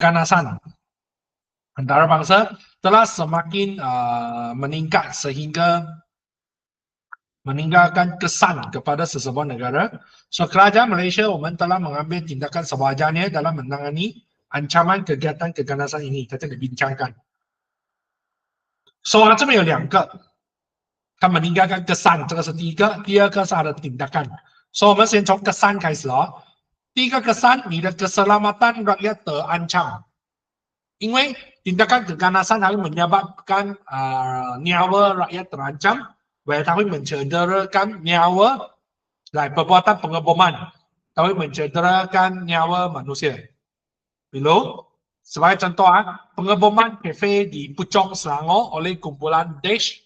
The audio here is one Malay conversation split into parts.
keganasan antara bangsa telah semakin meningkat sehingga meninggalkan kesan kepada sesebuah negara. So, kerajaan Malaysia, 我们 telah mengambil tindakan sewajarnya dalam menangani ancaman kegiatan keganasan ini. Kita dibincangkan. So, 这边有两个，他meninggalkan kesan，这个是第一个，第二个是他的tindakan。所以我们先从kesan 开始哦。第一个kesan，你的 keselamatan rakyat terancam，因为tindakan keganasan 它会menyebabkan nyawa rakyat terancam, where 它会mencederakan nyawa, perbuatan pengeboman, 它会mencederakan nyawa manusia. 比如 sebagai contoh, pengeboman kafe di Puchong Selangor oleh kumpulan Daesh.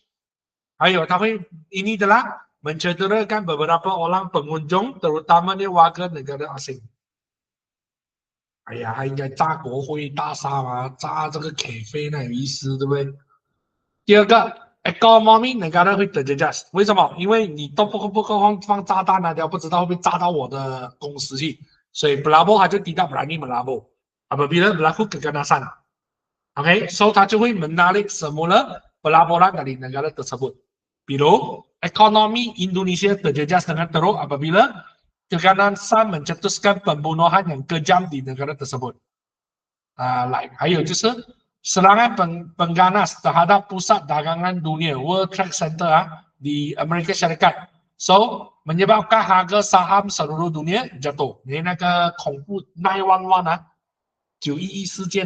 Ini telah mencederakan beberapa orang pengunjung, terutamanya warga negara asing. 哎呀，他应该炸国会大厦嘛，炸这个 cafe 那有意思，对不对？第二个 ，economy negara 会 terjejas， 为什么？因为你都不放炸弹啊，你要不知道会不会炸到我的公司去，所以 Belabo 他就tidak berani melabur. Apabila berlaku keganasan, oke, so 他就会 menarik semula pelaporan dari negara tersebut. 比如 ekonomi Indonesia terjejas dengan teruk apabila keganasan mencetuskan pembunuhan yang kejam di negara tersebut. 还有就是 serangan pengganas terhadap pusat dagangan dunia World Trade Center di Amerika Syarikat. So, menyebabkan harga saham seluruh dunia jatuh. Ini 那个恐怖911 911事件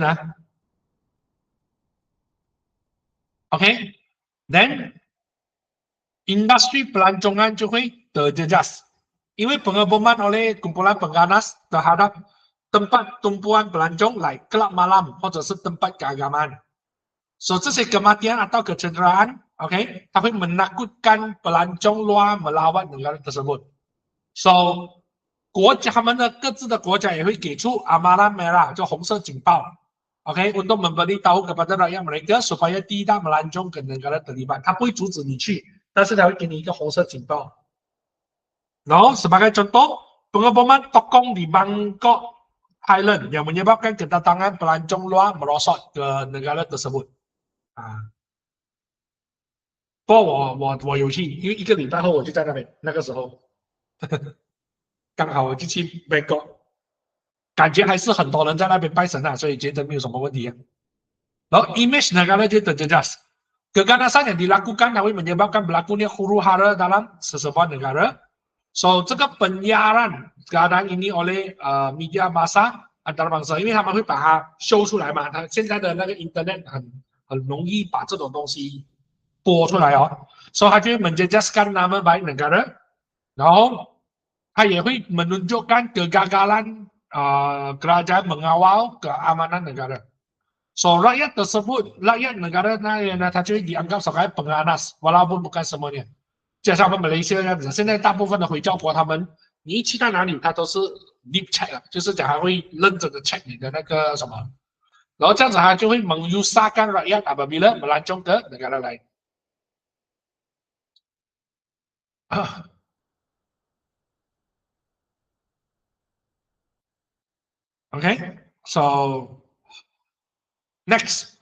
OK, then industri pelancongan 就会 terjejas. 因为 pengeboman oleh kumpulan pengganas terhadap tempat tumpuan pelancong like kelab malam 或者是 tempat keagamaan. So, 这些 kematian atau kecederaan, okay, 它会 menakutkan pelancong luar melawan negara tersebut. So, 他们的各自的国家也会给出 amaran merah, 就红色警报, okay, untuk memberitahu kepada rakyat mereka supaya tidak melancong ke negara terlibat. 它不会阻止你去，但是它会给你一个红色警报。然后 sebagai contoh, pengeboman tokong di Bangkok Thailand yang menyebabkan kedatangan pelancong luar merosot ke negara tersebut. 不过我有去，因为1个礼拜后我就在那边，那个时候刚好我就去 Bangkok， 感觉还是很多人在那边拜神所以觉得没有什么问题。然后 image negara 就 terjejas. Keganasan yang dilakukan dapat menyebabkan berlakunya huru-hara dalam sesebuah negara. So, 这个 penyiaran keadaan ini oleh media massa antarabangsa， 因为他们会把它show出来嘛，它现在的那个 internet 很容易把这种东西播出来哦，所以它就会 menjejaskan nama baik negara， 然后它也会 menunjukkan kegagalan kerajaan mengawal keamanan negara. So, rakyat tersebut, rakyat negara lain 它就会dianggap sebagai pengganas, walaupun bukan semuanya. 加上我们马来西亚这样子，现在大部分的回教国，他们你一去到哪里，他都是 deep check， 就是讲他会认真的 check 你的那个什么，然后这样子他就会 menyusahkan rakyat apabila melancong ke negara lain. Okay, so next.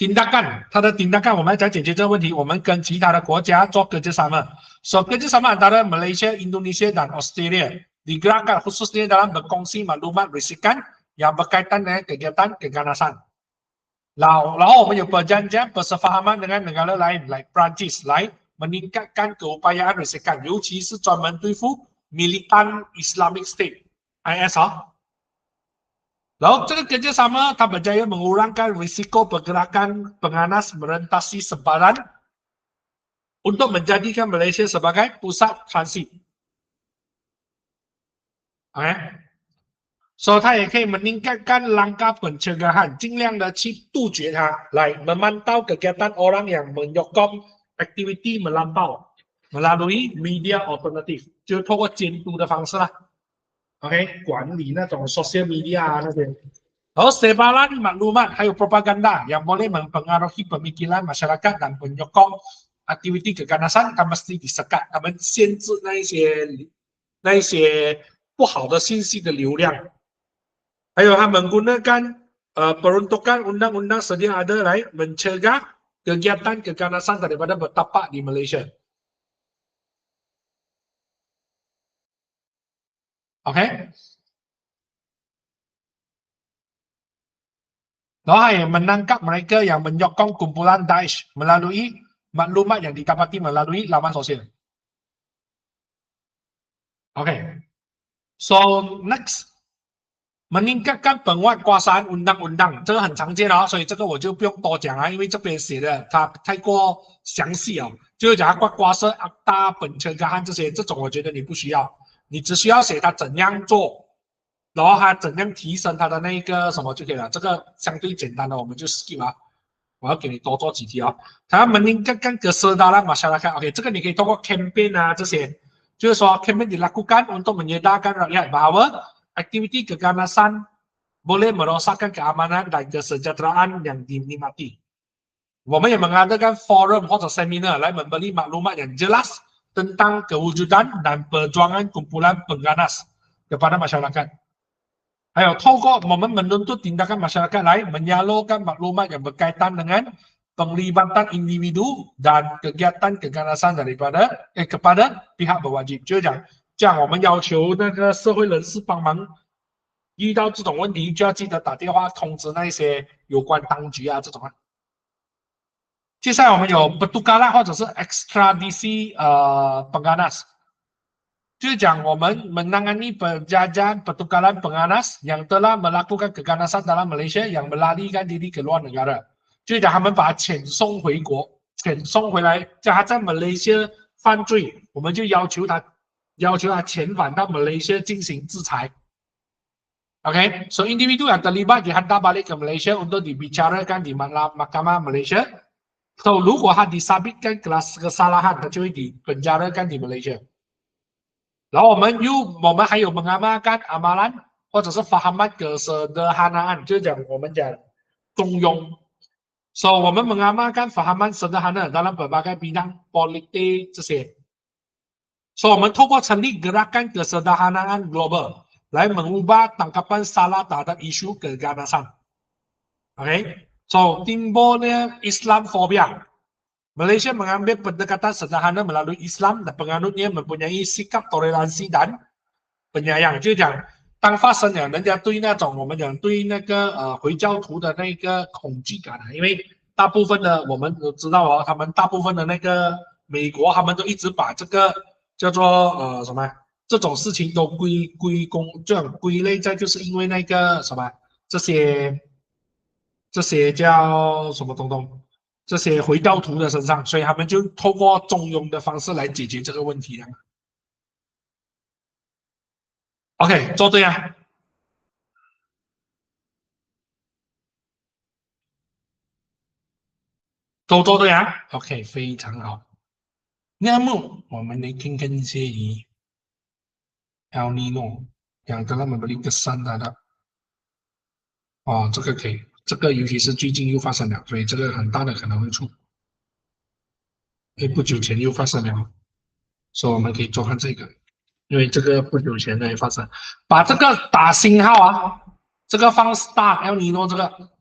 Tindakan, 它的 tindakan 我们要解决这个问题，我们跟其他的国家做kerjasama. So, kerjasama antara Malaysia, Indonesia dan Australia digerakkan khususnya dalam berkongsi maklumat risikan yang berkaitan dengan kegiatan keganasan. 然后我们有 perjanjian persefahaman dengan negara lain, like Perancis, like meningkatkan keupayaan risikan, 尤其是专门对付 militan Islamic State, IS 然后这个kerjasama 它berjaya mengurangkan risiko pergerakan pengganas merentasi sebaran untuk menjadikan Malaysia sebagai pusat transit. Okay. So 它也可以 meningkatkan langkah pencegahan, 尽量的去杜绝它，来 memantau kegiatan orang yang menyokong aktiviti melampau melalui media alternatif， 就是透过监督的方式啦。OK， 管理那种 social media 那些，然后 sebaran maklumat 还有 propaganda yang boleh mempengaruhi pemikiran masyarakat dan penyokong aktiviti keganasan， 他mesti disekat， 他们限制那一些不好的信息的流量，还有他menggunakan peruntukan undang-undang sedia ada mencegah kegiatan keganasan daripada bertapak di Malaysia. Okey? Wahai menangkap mereka yang menyokong kumpulan Daesh melalui maklumat yang didapati melalui laman sosial. Okey. So next, meningkatkan penguatkuasaan undang-undang，这个很常见哦，所以这个我就不用多讲啊，因为这边写的它太过详细哦，就是讲瓜色、阿大、本车、干汉这些，这种我觉得你不需要，你只需要写他怎样做，然后他怎样提升他的那个什么就可以了，这个相对简单的我们就 skip 啊。我要给你多做几题哦。他meningkatkan kesedaran masyarakat，OK，这个你可以通过 campaign 啊这些，就是说 campaign dilakukan untuk menyedarkan rakyat bahwa aktiviti keganasan boleh merosakkan keamanan dan kesejahteraan yang dinikmati. 我们也 mengadakan forum 或者 seminar 来 memberi maklumat yang jelas tentang kewujudan dan perjuangan kumpulan pengganas kepada masyarakat. 还有透过我们 menuntut tindakan masyarakat lain menyalurkan maklumat yang berkaitan dengan penglibatan individu dan kegiatan keganasan kepada pihak berwajib，就是讲，这样我们要求那个社会人士帮忙，遇到这种问题就要记得打电话通知那些有关当局啊这种啊。接下来我们有 Petugalan 或者是 Extradisi Pengganas，就是讲我们 menangani penjajahan pertukaran penganas yang telah melakukan keganasan dalam Malaysia yang melarikan diri ke luar negara，就是讲他们把他遣送回国，遣送回来，叫他在马来西亚犯罪，我们就要求他遣返到马来西亚进行制裁。OK， so individu yang terlibat dihantar balik ke Malaysia untuk dibicarakan di Mahkamah Malaysia。So 如果他 disabitkan kesalahan，他就会dipenjarakan di Malaysia。然后我们还有 mengamalkan amalan 或者是 fahaman kesederhanaan，就是讲我们讲中庸。So 我们 mengamalkan fahaman sederhana dalam berbagai bidang politik 这些。So 我们透过成立 gerakan kesederhanaan global 来 mengubah tangkapan salah terhadap isu keganasan. Okay, so timbulnya Islamphobia. Malaysia mengambil pendekatan sederhana melalui Islam dan penganutnya mempunyai sikap toleransi dan penyayang，就是讲，当发生了人家对那种我们讲对那个回教徒的那个恐惧感啊，因为大部分的我们都知道哦，他们大部分的那个美国，他们都一直把这个叫做什么这种事情都这样归类在，就是因为那个什么这些叫什么东东，这些回教徒的身上，所以他们就透过中庸的方式来解决这个问题的。OK，做对啊。都做对啊，OK，非常好。那么我们来看看一些以 El Nino 两个那么的一个山来的哦，这个可以，这个尤其是最近又发生了，所以这个很大的可能会出，因为不久前又发生了，所以我们可以做看这个，因为这个不久前呢也发生，把这个打星号啊，这个放 Star El Nino 这个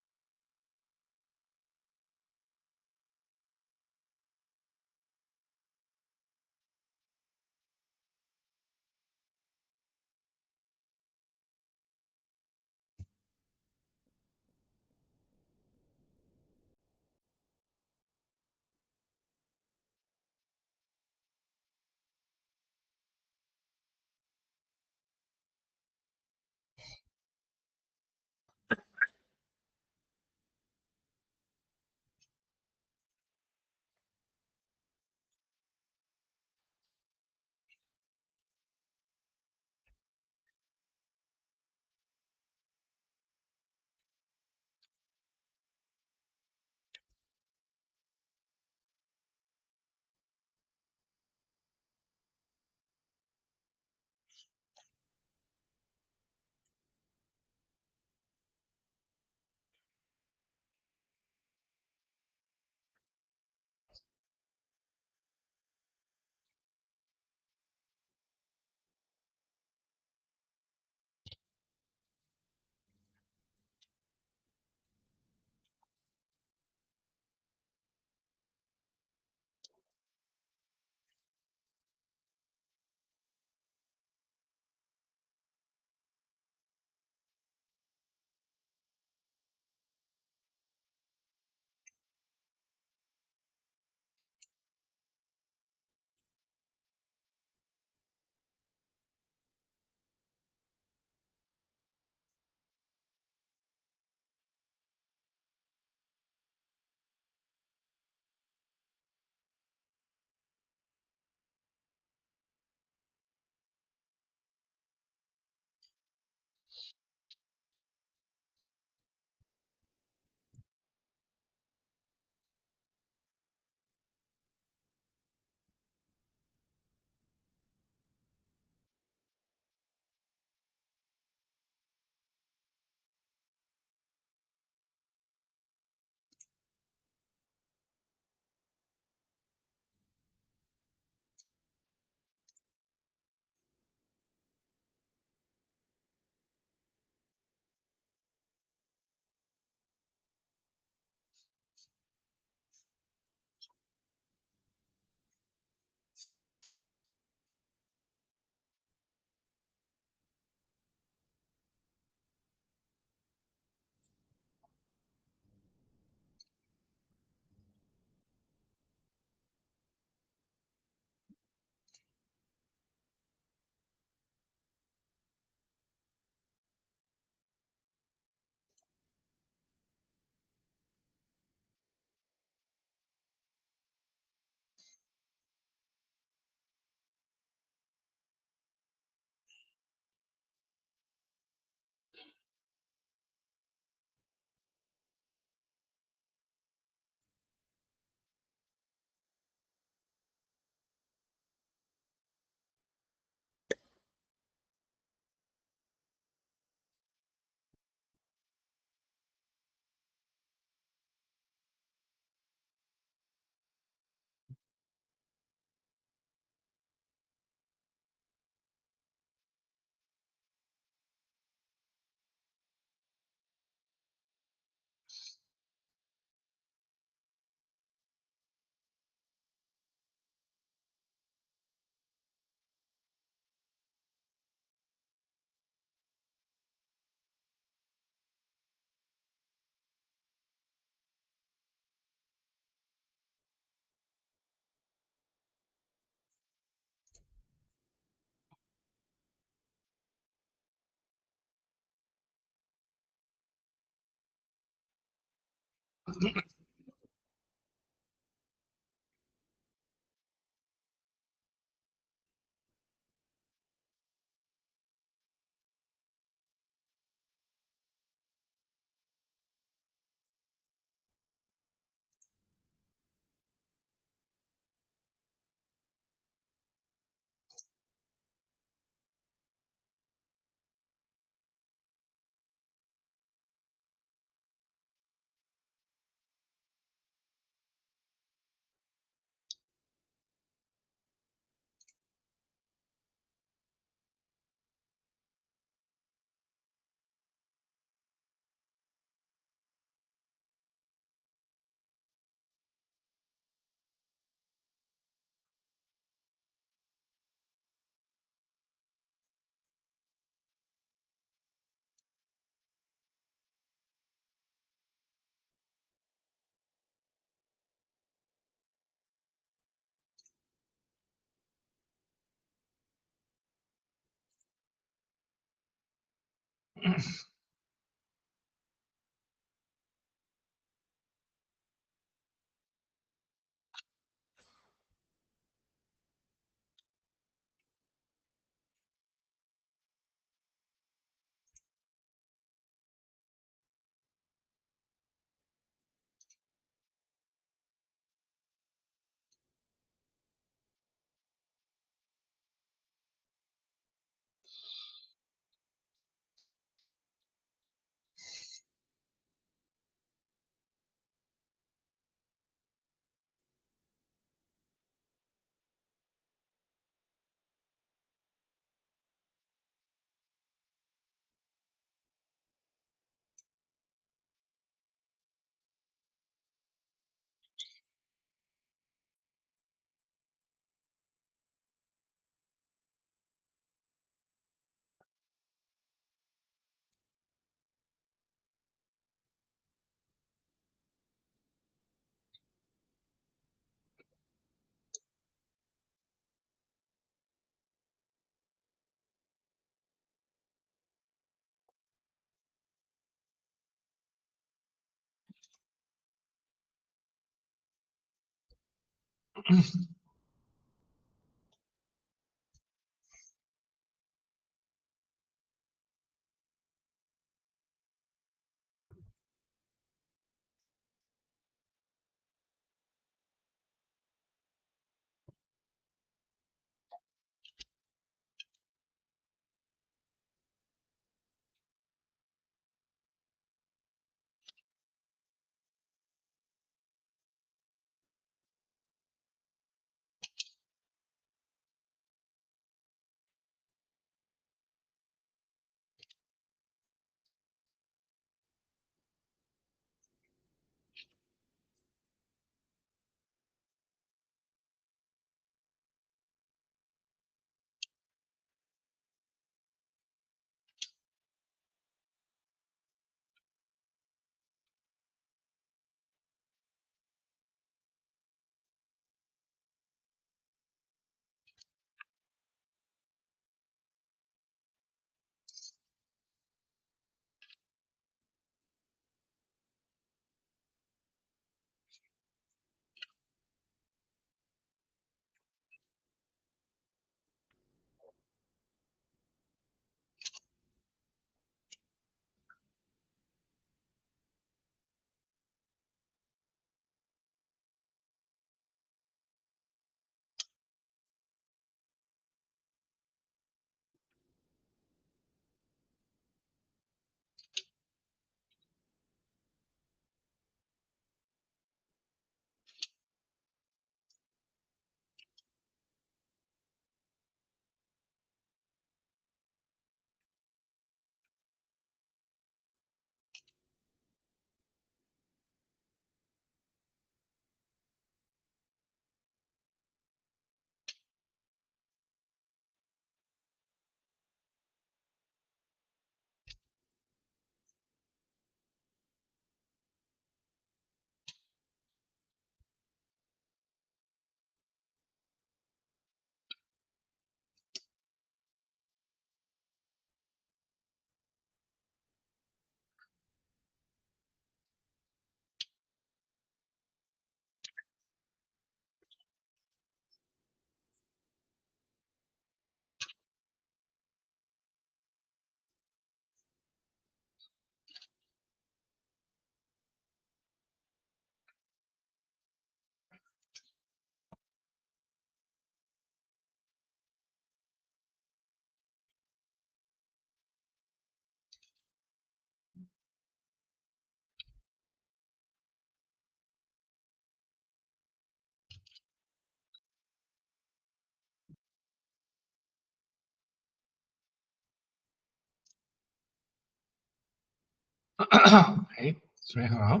哎，所以好。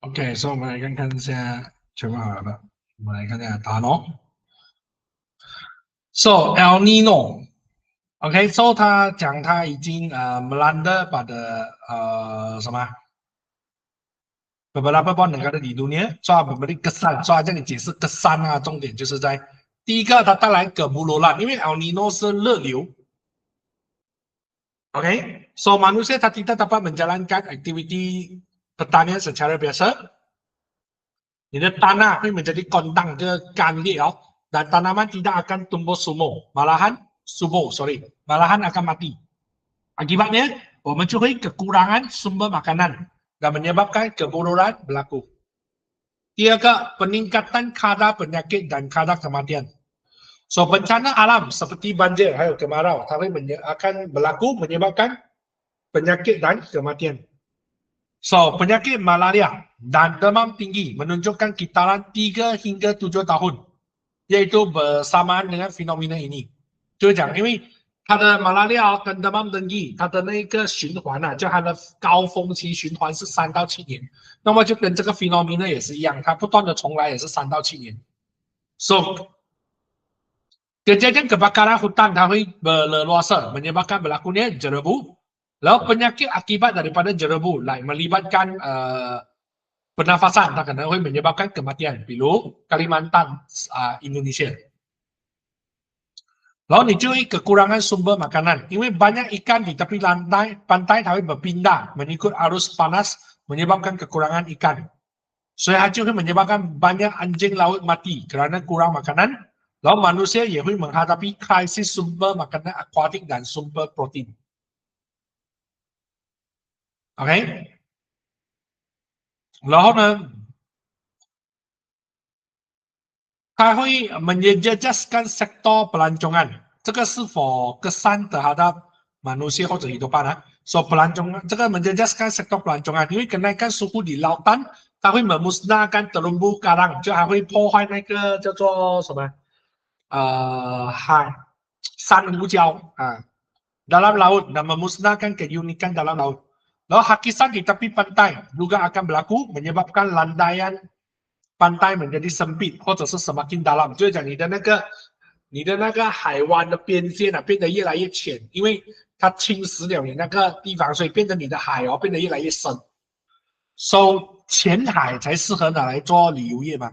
OK，所以我们来看看现在全部好了。我们来看一下答案哦。So El Nino，OK，so 他讲他已经melanda pada 什么 beberapa negara di dunia，所以 memberi kesan，所以这里解释 kesan 啊，重点就是在第一个，它带来gemuluran，因为 El Nino 是热流，OK，so manusia tak tidak dapat menjalankan aktiviti pertanian secara biasa，你的tanah 会 menjadi kondang 就干裂哦。dan tanaman tidak akan tumbuh subur, malahan akan mati. Akibatnya, 我们就会 kekurangan sumber makanan dan menyebabkan kemuluran berlaku. 第二个, peningkatan kadar penyakit dan kadar kematian. So, bencana alam seperti banjir 还有 kemarau, akan berlaku menyebabkan penyakit dan kematian. So, penyakit malaria dan demam tinggi menunjukkan kitaran 3 hingga 7 tahun, yaitu bersamaan dengan fenomena ini. 就是讲，因为它的马拉利亚跟德曼登记，它的那个循环啊，就它的高峰期循环是3到7年，那么就跟这个 phenomena 也是一样，它不断的重来也是3到7年。So kejadian kebakaran hutan 它会berluasa menyebabkan berlakunya jerebu, lalu penyakit akibat daripada jerebu, like melibatkan pernafasan, 它可能会 menyebabkan kematian, 比如 Kalimantan, Indonesia. Lalu 你就会 kekurangan sumber makanan, 因为 banyak ikan di tepi pantai 它会 berpindah mengikut arus panas menyebabkan kekurangan ikan. 所以它就会 menyebabkan banyak anjing laut mati kerana kurang makanan. Lalu manusia 也会 menghadapi krisis sumber makanan akuatik dan sumber protein. OK? 然后呢，它会 menjejaskan sektor pelancongan. 这个是否 kesan terhadap manusia 或者 hidupan 啊？ So pelancongan 这个 menjejaskan sektor pelancongan， 因为kenaikan suhu di lautan， 它会 memusnahkan terumbu karang， 就还会破坏那个叫做什么珊瑚礁啊 dalam laut dan memusnahkan keunikan dalam laut. Lalu hakisan di tepi pantai juga akan berlaku menyebabkan landaian pantai menjadi sempit 或者是 semakin dalam， 就是讲你的那个海湾的边线啊变得越来越浅，因为它侵蚀了你那个地方，所以变成你的海变得越来越深。So 浅海才适合拿来做旅游业嘛。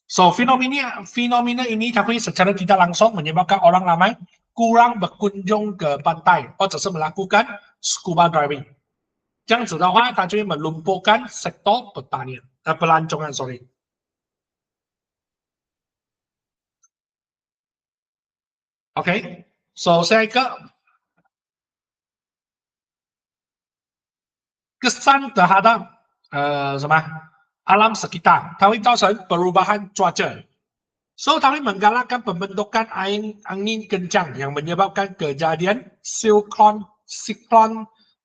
So fenomena ini 它会 secara tidak langsung menyebabkan orang ramai kurang berkunjung ke pantai 或者是 melakukan scuba diving。这样子的话，它就会 melumpuhkan sektor pertanian, pelancongan, sorry. OK， so 下一个 kesan terhadap 什么 alam sekitar， 它会造成 perubahan cuaca. So 它会 menggalakkan pembentukan angin kencang yang menyebabkan kejadian cyclone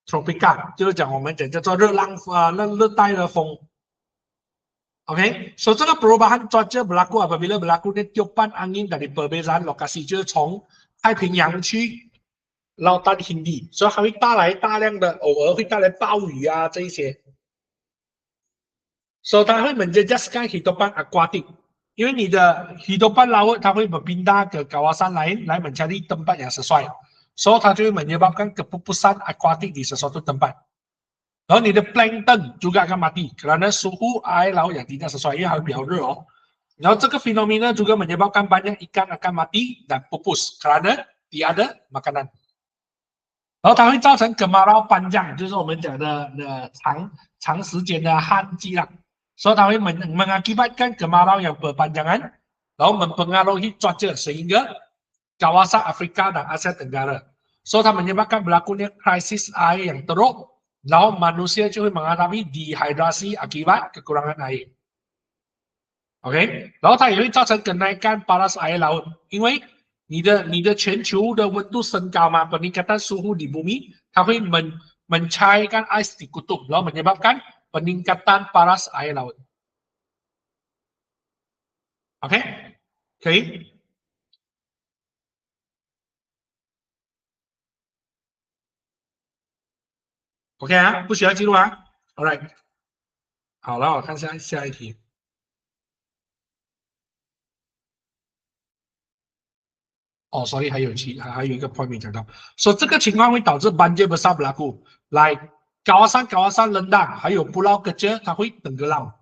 tropika， 就是讲我们讲叫做热带的风。OK， so 这个 perubahan cuaca berlaku apabila berlakunya tiupan angin dari perbezaan lokasi， 就是从太平洋去lautan Hindi， 所以它会带来大量的，偶尔会带来暴雨啊这一些。So 它会 menjejaskan hidupan akuatik， 因为你的 hidupan laut 它会 berpindah ke kawasan lain 来 mencari tempat yang sesuai， so 它就会 menyebabkan kepupusan akuatik di sesuatu tempat。然后你的 plankton juga akan mati kerana suhu air laut yang tidak sesuai， 因为它会比较热哦。然后这个 fenomena juga menyebabkan banyak ikan akan mati dan pupus kerana tiada makanan。然后它会造成 kemarau panjang， 就是我们讲的长时间的旱季啦。所以它会 mengakibatkan kemarau yang berpanjangan， 然后 mempengaruhi cuaca sehingga kawasan Afrika dan Asia Tenggara。所以它 menyebabkan berlakunya krisis air yang teruk， 然后 manusia 就会 mengalami dehidrasi akibat kekurangan air。OK， 然后它也会造成 kenaikan paras air laut， 因为你的全球的温度升高嘛 ，peningkatan suhu di bumi， 它会 mencairkan ais di kutub， 然后 menyebabkan peningkatan paras air laut。OK，可以，OK 啊，不需要记录啊。All right，好了，我看下一题。哦，所以还有一个 point 没讲到，说这个情况会导致 banjir besar berlaku。来kawasan rendah 还有 pulau kecil 它会tenggelam。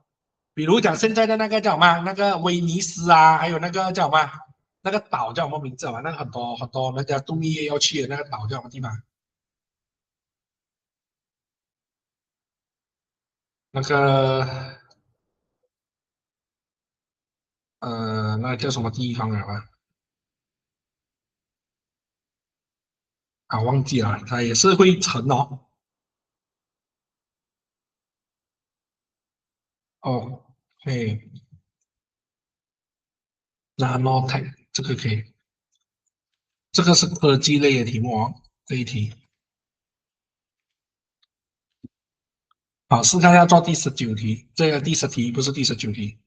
比如讲现在的那个叫什么，那个威尼斯啊，还有那个叫什么，那个岛叫什么名字啊？那个很多很多人家度蜜月要去的那个岛叫什么地方？那个那个叫什么地方啊？啊，忘记了，它也是会沉哦。哦，嘿，那 Nortec 这个可以，这个是科技类的题目哦，这一题。好，试看要做第19题，这个第10题不是第19题。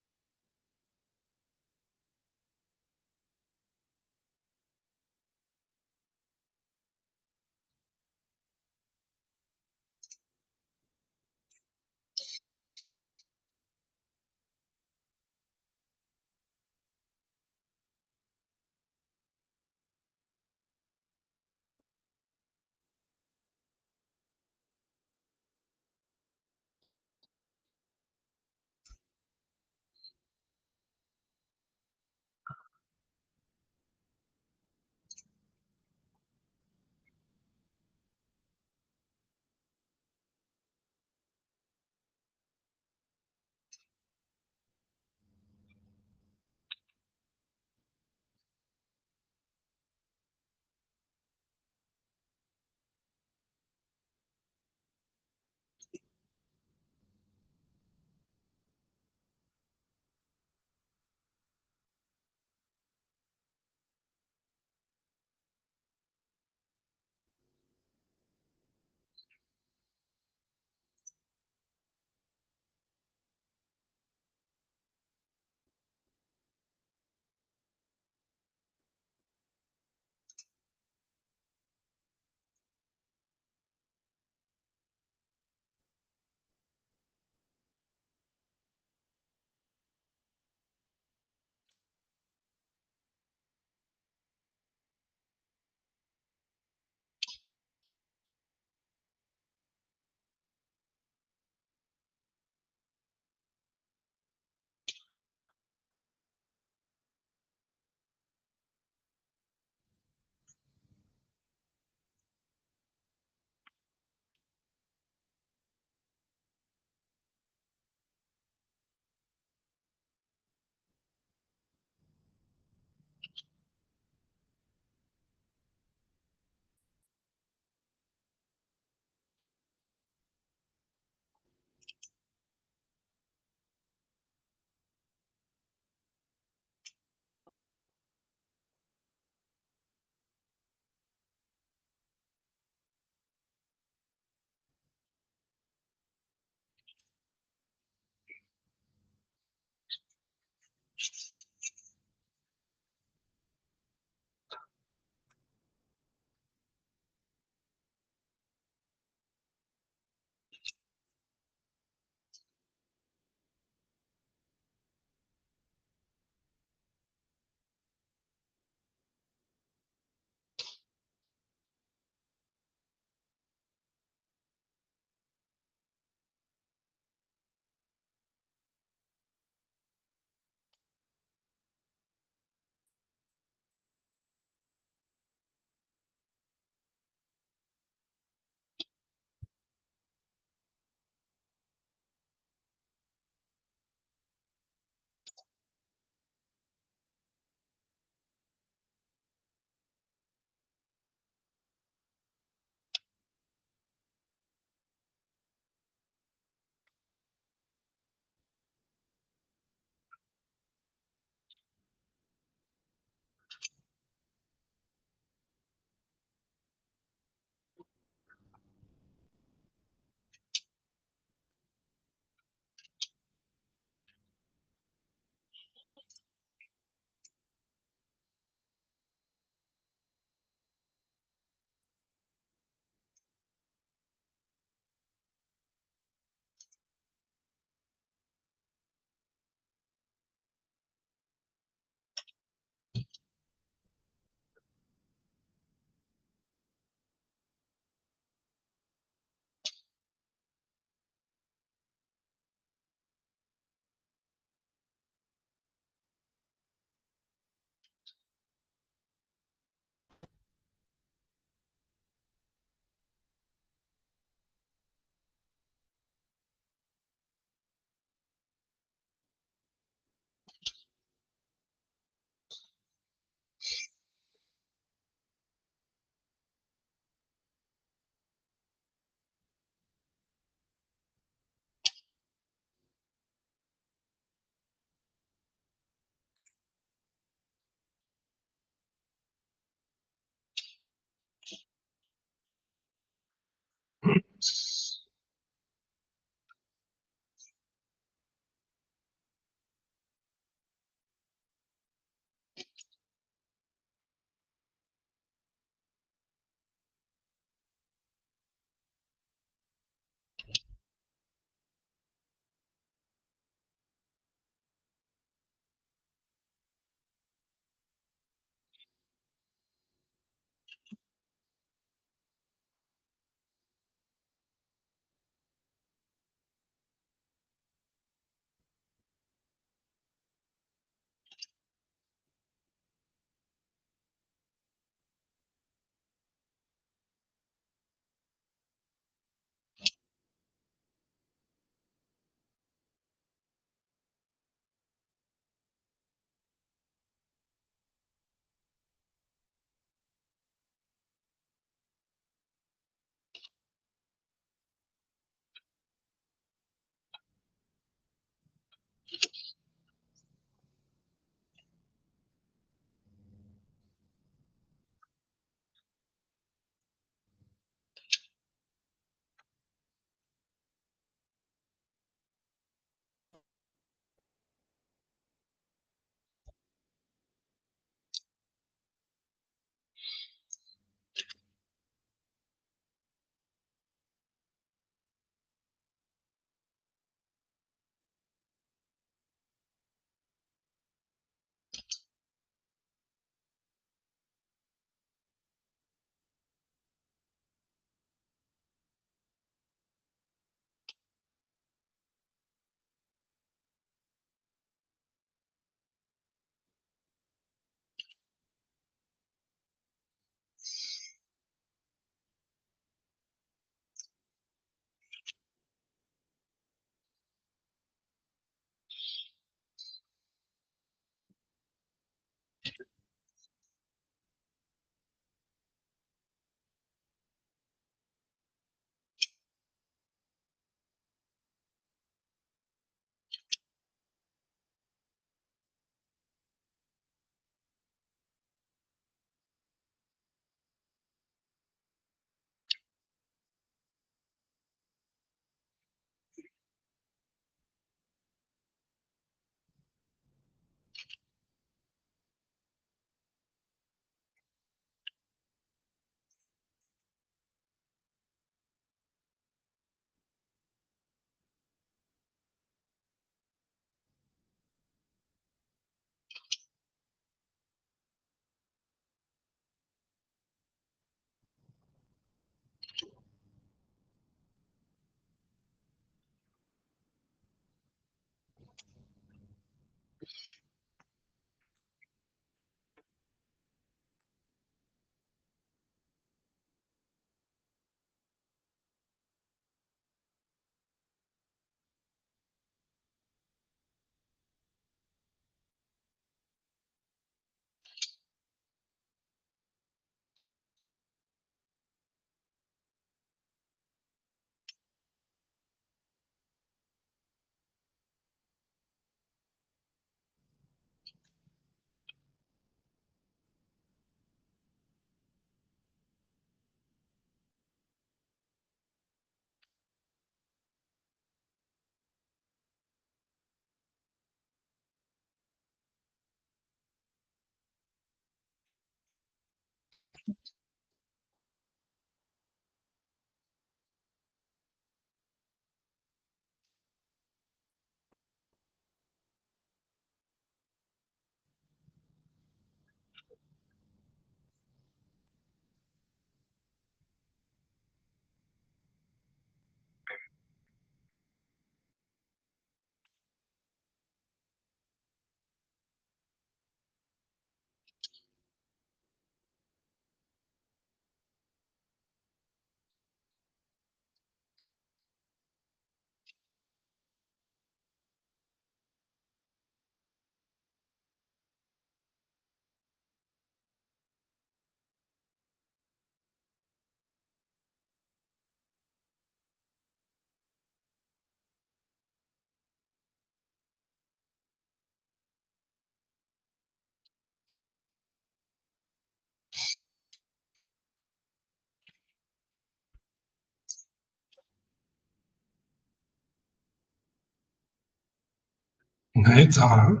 Okay, Zahra.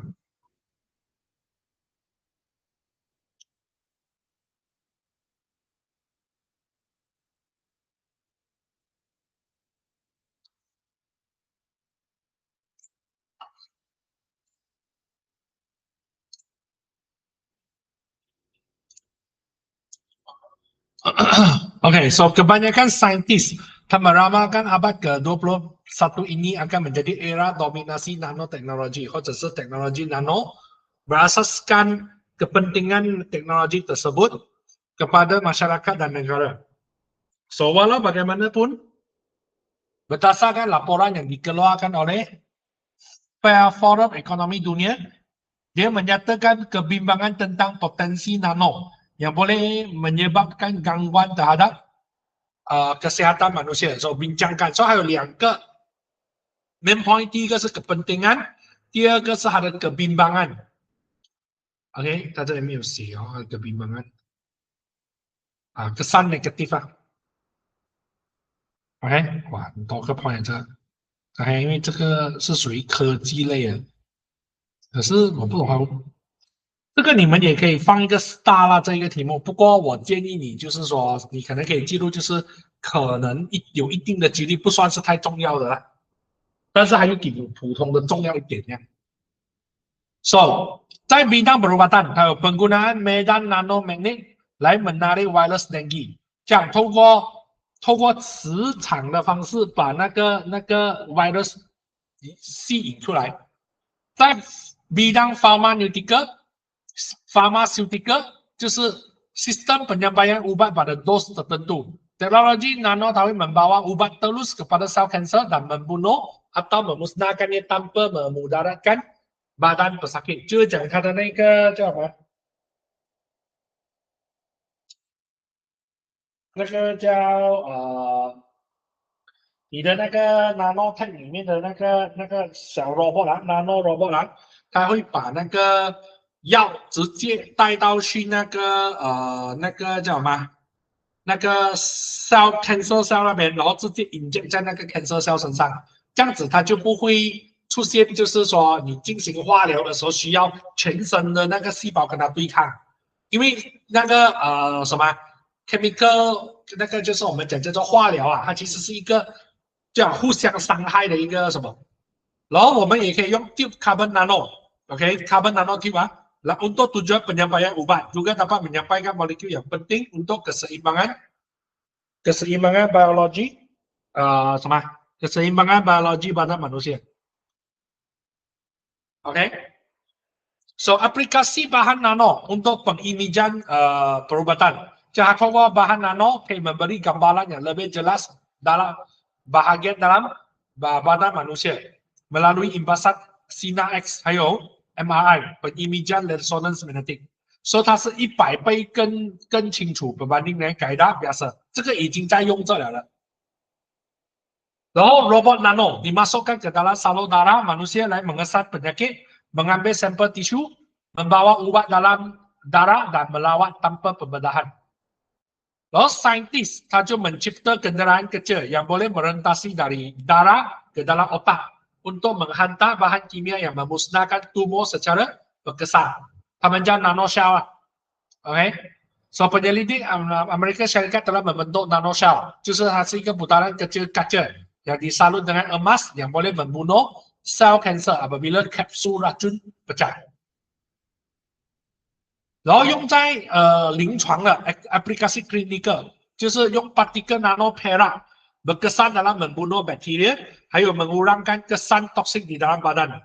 Okay, so kebanyakan saintis meramalkan abad ke-21 ini akan menjadi era dominasi nanoteknologi或者是teknologi nano berasaskan kepentingan teknologi tersebut kepada masyarakat dan negara. So, walau bagaimanapun, berdasarkan laporan yang dikeluarkan oleh Forum Ekonomi Dunia, dia menyatakan kebimbangan tentang potensi nano yang boleh menyebabkan gangguan terhadap kesehatan manusia. So bincangkan， so 还有两个 main point， 第一个是kepentingan， 第二个是它的kebimbangan。OK， 它这里没有写哦，kebimbangan kesan negatif 啊。OK， 哇，很多个 point 这，OK， 因为这个是属于科技类的，可是我不懂它。这个你们也可以放一个 star 啦，这一个题目。不过我建议你就是说，你可能可以记录，就是可能有一定的几率，不算是太重要的啦，但是还有比普通的重要一点这样。So， 在 bidang perubatan， 它有penggunaan medan nanomagnet 来 menarik wireless dengue， 这样透过磁场的方式把那个virus 吸引出来。在 bidang pharmaceutical 就是 sistem penyampaian ubat pada dos tertentu. Teknologi nano 它会 membawa ubat terus kepada sel kanser dan membunuh atau memusnahkannya tanpa memudaratkan badan pesakit. 就是讲它的那个叫什么？那个叫你的那个 nano tech 里面的那个小 robot 啦 ，nano robot 啦，它会把那个药直接带到去那个叫什么？那个 cell cancer cell 那边，然后直接 inject 在那个 cancer cell 身上，这样子它就不会出现，就是说你进行化疗的时候需要全身的那个细胞跟它对抗，因为那个什么 chemical 那个就是我们讲叫做化疗啊，它其实是一个这样互相伤害的一个什么，然后我们也可以用 tube carbon nano，OK，carbon nanotube 啊。Untuk tujuan penyampaian ubat juga dapat menyampaikan molekul yang penting untuk keseimbangan biologi keseimbangan biologi pada manusia. Oke. So aplikasi bahan nano untuk pengimajan perubatan. Cahaya bahan nano akan memberi gambaran yang lebih jelas dalam bahagian dalam badan manusia melalui imbasan sinar X 还有 MRI pengimajan resonance magnetic。所以它是100倍更清楚berbanding dengan kaedah biasa，这个已经在用这了。然后 robot nano dimasukkan ke dalam salur darah manusia来mengesan penyakit, mengambil sampel tisu, membawa ubat dalam darah dan melawat tanpa pembedahan. Lalu saintis 他就 mencipta kenderaan kecil yang boleh merentasi dari darah ke dalam otak untuk menghantar bahan kimia yang memusnahkan tumor secara berkesan. 他们叫 nanoshell. OK， so penyelidik Amerika Syarikat telah membentuk nanoshell， 就是它是一个putaran kecil kaca yang disalut dengan emas yang boleh membunuh sel kanser apabila kapsul racun pecah. 然后用在临床的 aplikasi klinikal， 就是用 partikel nano perak berkesan dalam membunuh bakteria， 还有mengurangkan kesan toksik di dalam badan.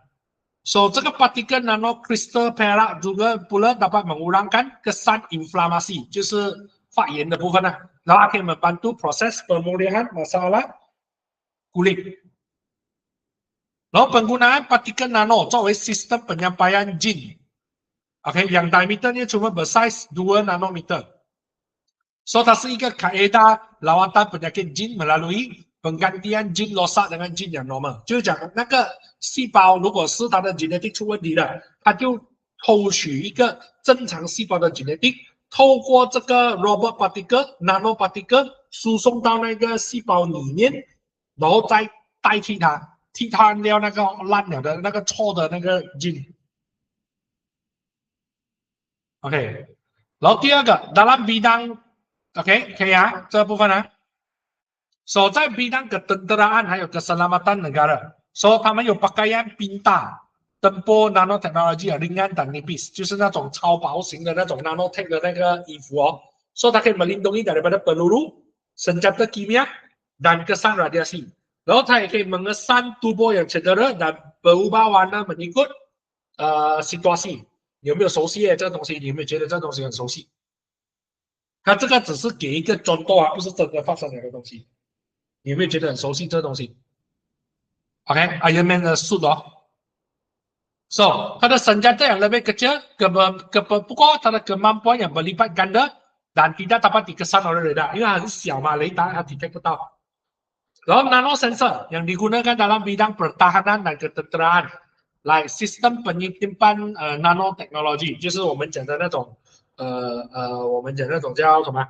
So 这个 partikel nano crystal perak juga pula dapat mengurangkan kesan inflamasi， 就是发炎的部分啊，然后可以membantu proses pemulihan masalah kulit. Lalu penggunaan partikel nano 作为 sistem penyampaian jin. OK， yang diameternya cuma bersaiz 2 nanometer. So 它是一个kaedah lawatan penyakit jin melalui penggantian jin rosak dengan jin yang normal， 就是讲那个细胞如果是它的 genetic 出问题了，它就偷取一个正常细胞的 genetic， 透过这个 robot particle nano particle 输送到那个细胞里面，然后再代替它，替换掉那个烂了的那个错的那个 gene。OK， 然后第二个 dalam bidang OK 可以啊，这部分啊。So 在 bidang ketenteraan 还有 keselamatan negara， so 他们有 pakaian pintar tempur nanoteknologi ringan dan nipis， 就是那种超薄型的那种 nanotech 的那个衣服哦， so 它可以 melindungi daripada peluru, senjata kimia dan kesan radiasi， 然后它也可以 mengesan tubuh yang cedera dan berubah warna mengikut situasi。有没有熟悉这个东西？你有没有觉得这个东西很熟悉？它这个只是给一个contoh啊，不是真的发生了的东西。你有没有觉得很熟悉这个东西 ？OK，Iron Man 的 suit 哦。So， 它的senjata yang lebih kecil, pokok 它的 kemampuan yang berlipat ganda dan tidak dapat dikesan oleh radar， 因为它很小嘛，雷达它 detect 不到。然后 nano sensor yang digunakan dalam bidang pertahanan dan ketenteraan， like sistem penyimpan nanoteknologi， 就是我们讲的那种我们讲那种叫什么？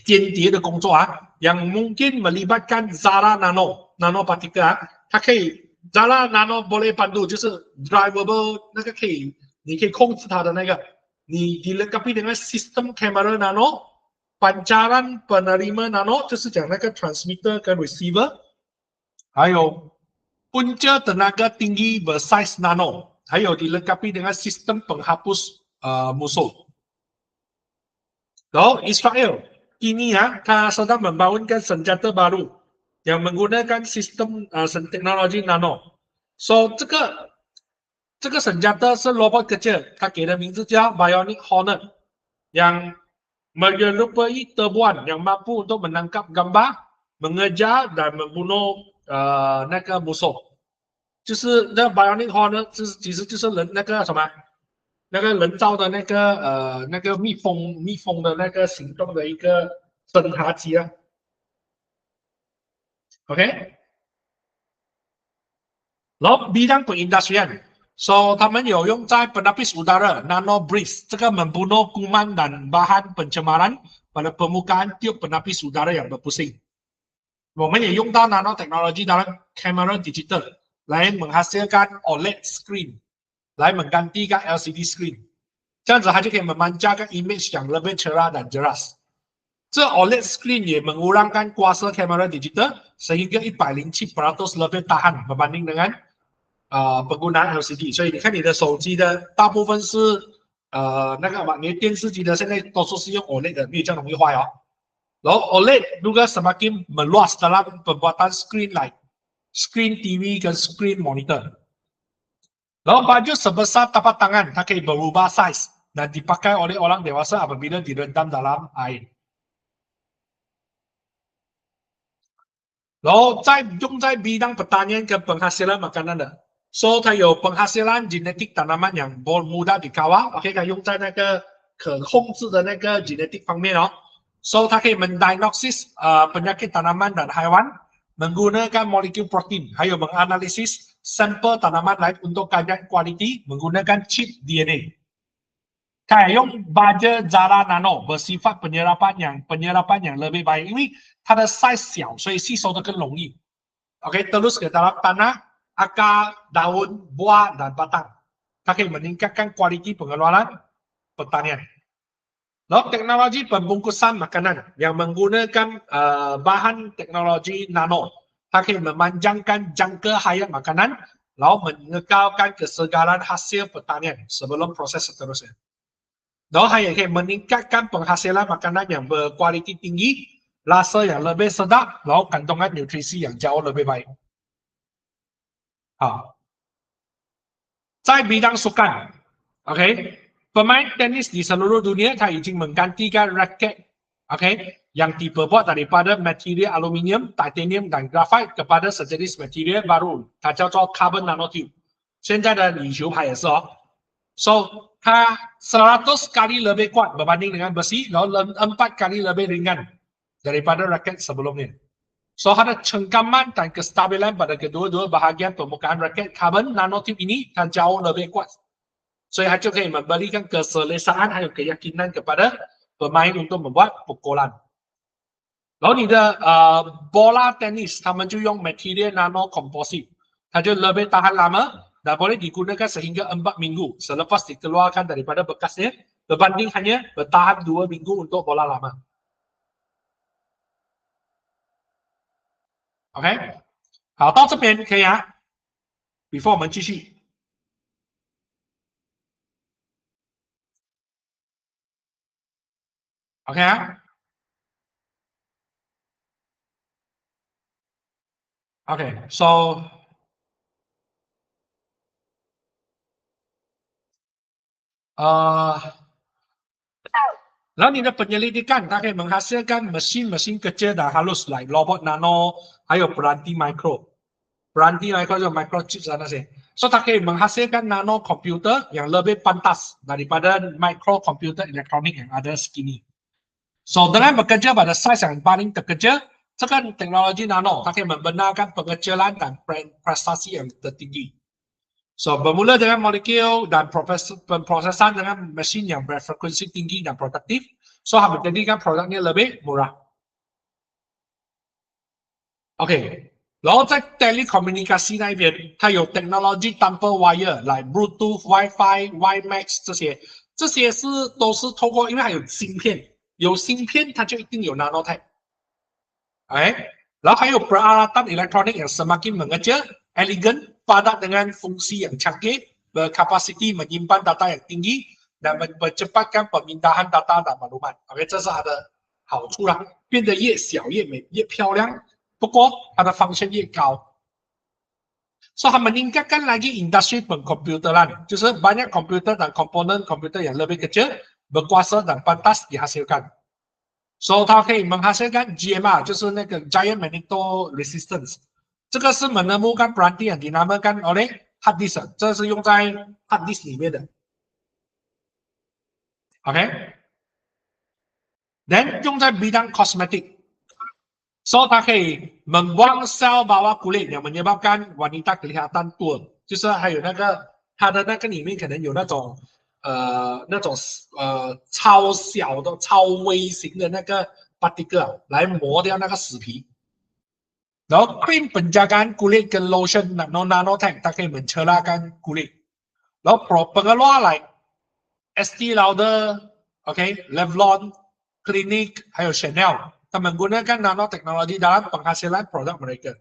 间谍的工作啊 yang mungkin melibatkan Zara nanopartikel 啊， 它可以 Zara nano boleh pandu 就是 drivable 那个可以，你可以控制它的那个，你 dilengkapi dengan sistem kamera nano， pancaran penerima nano 就是讲那个 transmitter 跟 receiver， 还有 punca tenaga tinggi bersaiz nano， 还有 dilengkapi dengan sistem penghapus musuh. 然后 Israel kini ya, 它 sedang membangunkan senjata baru yang menggunakan sistem teknologi nano. So 这个 senjata 是 robot kecil， 它给的名字叫 Bionic Hornet， yang menyerupai tebuan yang mampu untuk menangkap gambar, mengejar dan membunuh 那个 musuh。 就是那 Bionic Hornet 其实就是人那个什么？那个人造的那个蜜蜂的那个行动的一个侦察机啊 ，OK， 然后 bidang perindustrian， so 他们有用在 penapis udara nano breeze， 这个 membunuh kuman dan bahan pencemaran pada permukaan tiup penapis udara yang berpusing。我们也用到 nanoteknologi dalam kamera digital 来 menghasilkan OLED screen。 来 menggantikan LCD screen， 这样子它就可以 memancarkan image yang lebih cerah dan jelas。 这 OLED screen 也 mengurangkan kuasa kamera digital sehingga 107% lebih tahan berbanding dengan penggunaan LCD。 所以你看你的手机的大部分是那个你的电视机的现在多数是用 OLED 的，没有这样容易坏哦。然后 OLED juga semakin meluas dalam pembuatan screen like screen TV 跟 screen monitor。然后baju sebesar tapak tangan, 它可以berubah size dan dipakai oleh orang dewasa apabila direndam dalam air. 然后用在 bidang pertanian ke penghasilan makanan 的，所以它有 penghasilan genetik tanaman yang mudah dikawal， OK， 它用在那个可控制的那个 genetik 方面哦，所以它可以mendiagnosis penyakit tanaman dan haiwan menggunakan molekul protein， 还有 menganalisis sampel tanaman lain untuk kajian kualiti menggunakan chip DNA. Kayak baja Zara Nano bersifat penyerapan yang lebih baik, 因为它的 size 小，所以吸收的更容易。OK， terus ke dalam tanah, akar, daun, buah dan batang. 它可以 meningkatkan kualiti pengeluaran pertanian. Lalu teknologi pembungkusan makanan yang menggunakan bahan teknologi nano, 它可以 memanjangkan jangka hayat makanan, lalu mengekalkan kesegaran hasil pertanian sebelum proses seterusnya. 然后它也可以 meningkatkan penghasilan makanan yang berkualiti tinggi, rasa yang lebih sedap, lalu kandungan nutrisi yang jauh lebih baik. 好，在 bidang sukan, OK， pemain tenis di seluruh dunia 它已经 menggantikan raket, OK, yang dibuat daripada material aluminium, titanium dan graphite kepada sejenis material baru, 它叫做 carbon nanotube. 现在的羽球拍也是哦。So, 它100 kali lebih kuat berbanding dengan besi, lalu 4 kali lebih ringan daripada raket sebelumnya. So, ada cengkaman dan kestabilan pada kedua-dua bahagian permukaan raket carbon nanotube ini kan jauh lebih kuat. So, 它就可以 memberikan keselesaan 还有 keyakinan kepada pemain untuk membuat pukulan. Lalu 你的bola tenis, 他们就用 material nano composite, 它就 lebih tahan lama dan boleh digunakan sehingga 4 minggu selepas dikeluarkan daripada bekasnya berbanding hanya bertahan 2 minggu untuk bola lama. OK， 好，到这边可以啊。Before 我们继续。OK 啊。OK， so 然后你的penyelidikan 它可以 menghasilkan mesin kecil dan halus like robot nano 还有 Brandy micro 就 microchips 那些，所以它可以 menghasilkan nano computer yang lebih pantas daripada micro computer elektronik yang ada segini. So dengan bekerja pada size yang paling terkecil, 这个 teknologi nano 它可以 membenarkan pengecilan dan prestasi yang tertinggi. So, bermula dengan molekul dan pemprosesan dengan mesin yang berfrekuensi tinggi dan produktif, so menjadikan produknya lebih murah. OK， 然后在 telekomunikasi 那边，它有 teknologi tanpa wire， like Bluetooth、WiFi、WiMAX 这些都是透过，因为它有芯片，有芯片它就一定有 nanotech。OK， 然后还有 peralatan elektronik yang semakin mengecil, elegan, padat dengan fungsi yang canggih, berkapasiti menyimpan data yang tinggi dan mempercepatkan pemindahan data dan maklumat. OK， 这是它的好处啦，变得越小越美越漂亮，不过它的function越高。So, 它 meningkatkan lagi industri pengkomputeran, 就是 banyak komputer dan komponen komputer yang lebih kecil, berkuasa dan pantas dihasilkan. So, 它可以 menghasilkan GMR， 就是那个 Giant Magneto Resistance， 这个是 menemukan peranti yang dinamakan oleh hard disk， 这是用在 hard disk 里面的。OK， then 用在 bidang kosmetik， so 它可以 membuang sel bawah kulit yang menyebabkan wanita kelihatan tua， 就是还有那个它的那个里面可能有那种超小的、超微型的那个 particle 来磨掉那个死皮。然后 cream penjagaan kulit 跟 lotion nanotech 它可以 mencerahkan kulit。然后 pengeluar like Estee Lauder、OK、Revlon、Clinique 还有 Chanel， 它menggunakan nanoteknologi dalam penghasilan produk mereka。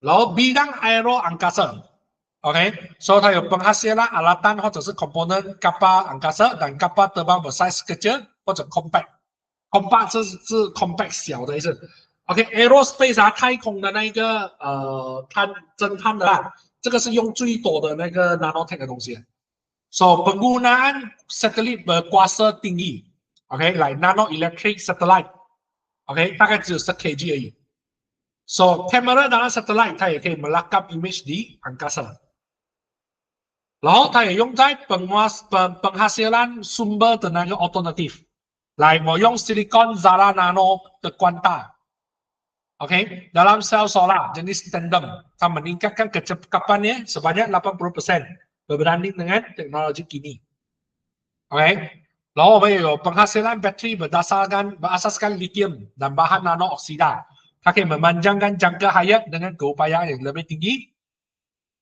然后 bidang aero angkasa。OK， so 它有 penghasilan alatan 或者是 komponen kapal angkasa dan kapal terbang bersize kecil 或者 compact。compact 是 compact 小的意思。OK，aerospace 太空的那一个侦探的啦，这个是用最多的那个 nanotech 的东西。So penggunaan satelit berkuasa tinggi, okay, like nano electric satellite, okay, 大概只有10 kg 而已。So kamera dalam satellite 它也可以 melakap image di angkasa。然后它也用在penghasilan sumber tenaga alternatif。来，我用 silicon Zara Nano 的光大 ，OK，dalam sel solar jenis tandem，它meningkatkan kecepatannya sebanyak 80% berbanding dengan teknologi kini。OK，然后我们也有 penghasilan bateri berasaskan lithium dan bahan nano oksida，它可以 memanjangkan jangka hayat dengan keupayaan yang lebih tinggi。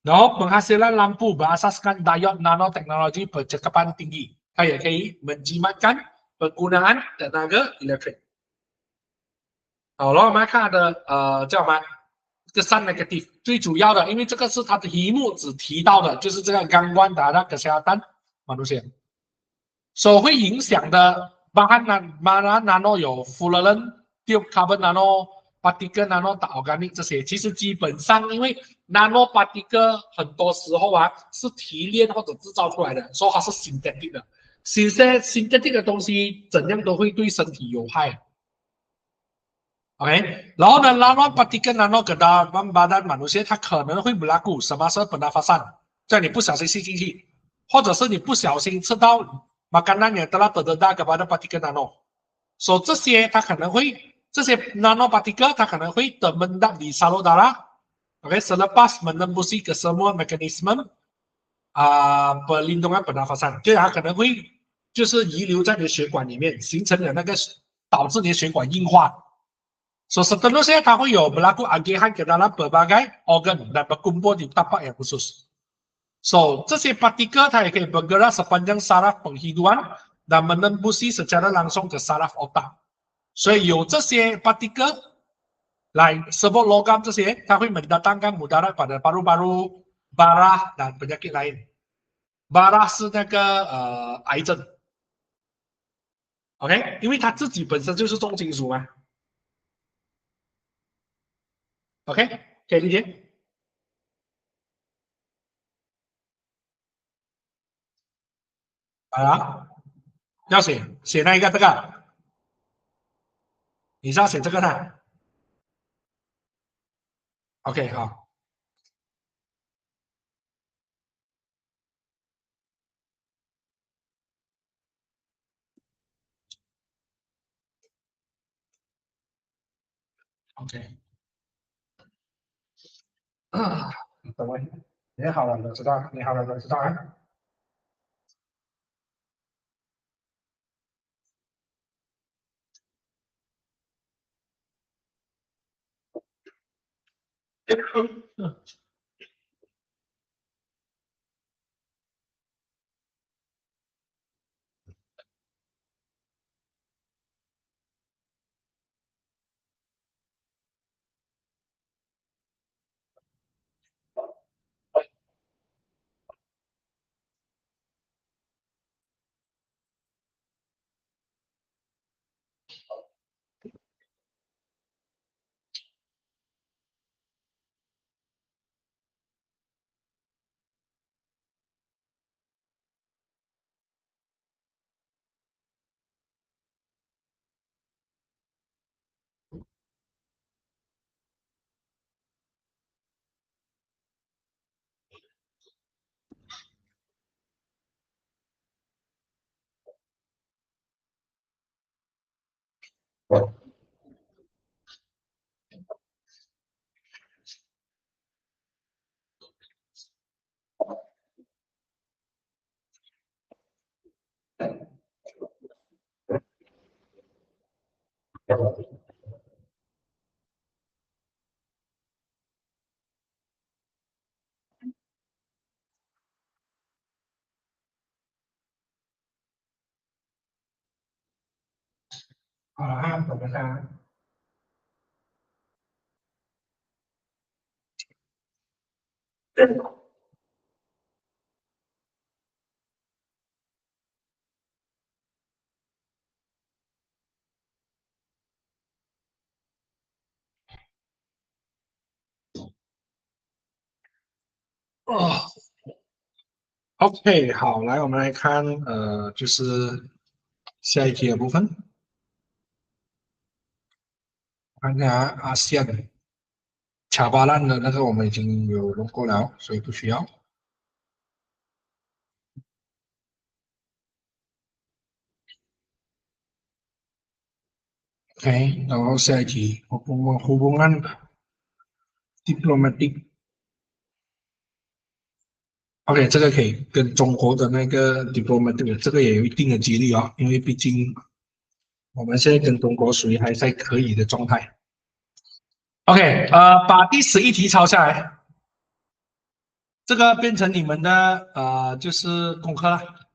然后 penghasilan lampu berasaskan diode nanoteknologi percakapan tinggi，它也可以 menjimatkan penggunaan tenaga elektrik。好，然后我们来看它的叫什么？这个 sun negative 最主要的，因为这个是它的题目只提到的，就是这个 gangguan terhadap kesehatan manusia。所会影响的 bahan nano 有 fullerene、tube carbon nano、particle nano、organic 这些，其实基本上因为 nano particle 很多时候啊是提炼或者制造出来的，所以它是 synthetic 的。synthetic 的东西怎样都会对身体有害。OK，然后呢，nano particle nano 给到 badan manusia，它可能会 berlaku semasa pernafasan，在你不小心吸进去，或者是你不小心吃到 makanan yang telah terdedah kepada particle nano，所以这些它可能会这些 nano particle 它可能会terbendak di salur darah，OK，selepas menembusi ke semua mekanisme perlindungan pernafasan，就它可能会就是遗留在你的血管里面，形成了那个导致你的血管硬化。So seterusnya tahu yo berlaku agihan ke dalam berbagai organ dan berkumpul di tapak yang khusus. So 这些 partikel 它也可以 bergerak sepanjang saraf penghidupan dan menembusi secara langsung ke saraf otak. 所以有这些 partikel 来 sebut logam 这些，它会 mendatangkan mudarat pada paru-paru, darah dan penyakit lain. Darah 是那个癌症 ，OK， 因为它自己本身就是重金属嘛。OK， 可以理解。啊，要写那一个这个，你是要写这个呢？OK， 好，OK，啊，等我，你好了，我知道，你好了，我知道啊。好了，我们看。哦，OK，好，来，我们来看，就是下一题的部分，看看啊，阿西安卡巴烂的那个我们已经有弄过了，所以不需要。OK，然后下一题，hubungan diplomatic。OK，这个可以跟中国的那个 diplomatic 这个也有一定的几率啊，因为毕竟我们现在跟中国属于还在可以的状态。OK，把第11题抄下来，这个变成你们的就是功课了。